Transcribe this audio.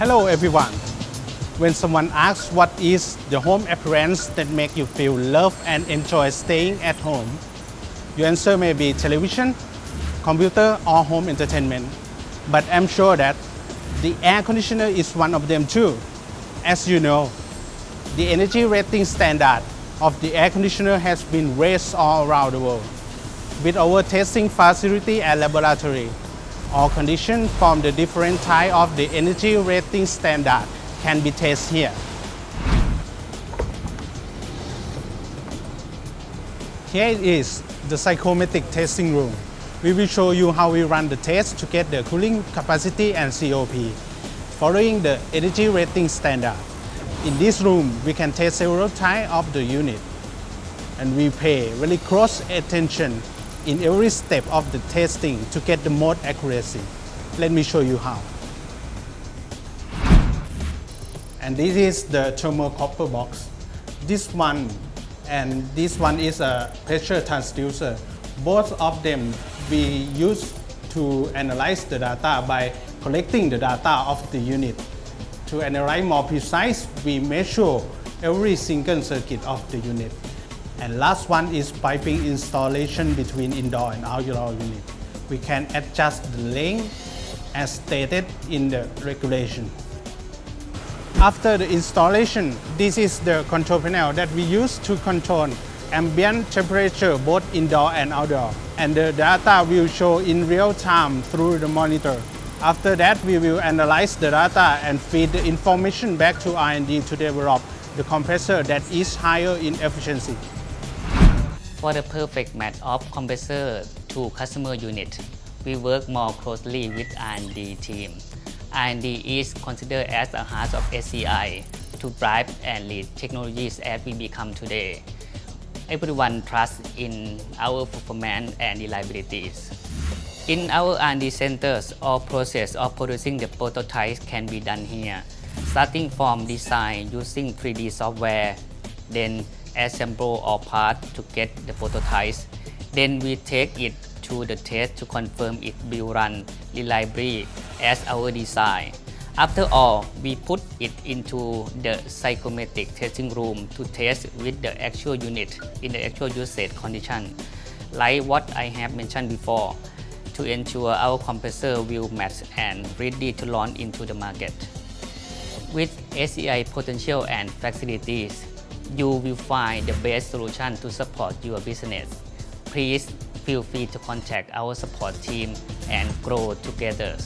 Hello everyone. When someone asks what is the home appliance that make you feel love and enjoy staying at home, your answer may be television, computer or home entertainment. But I'm sure that the air conditioner is one of them too. As you know, the energy rating standard of the air conditioner has been raised all around the world. With our testing facility and laboratory, all conditions from the different type of the energy rating standard can be tested here. Here it is, the psychometric testing room. We will show you how we run the test to get the cooling capacity and COP, following the energy rating standard. In this room, we can test several types of the unit, and we pay very close attention in every step of the testing to get the most accuracy. Let me show you how. And this is the thermocouple box. This one and this one is a pressure transducer. Both of them we use to analyze the data by collecting the data of the unit. To analyze more precise, we measure every single circuit of the unit. And last one is piping installation between indoor and outdoor unit. We can adjust the length as stated in the regulation. After the installation, this is the control panel that we use to control ambient temperature both indoor and outdoor. And the data will show in real time through the monitor. After that, we will analyze the data and feed the information back to R&D to develop the compressor that is higher in efficiency. For the perfect match of compressor to customer unit, we work more closely with R&D team. R&D is considered as the heart of SCI to drive and lead technologies as we become today. Everyone trusts in our performance and reliabilities. In our R&D centers, all process of producing the prototypes can be done here, starting from design using 3D software, then assemble all parts to get the prototypes. Then we take it to the test to confirm it will run reliably as our design. After all, we put it into the psychometric testing room to test with the actual unit in the actual usage condition, like what I have mentioned before, to ensure our compressor will match and ready to launch into the market. With SCI potential and facilities, you will find the best solution to support your business. Please feel free to contact our support team and grow together.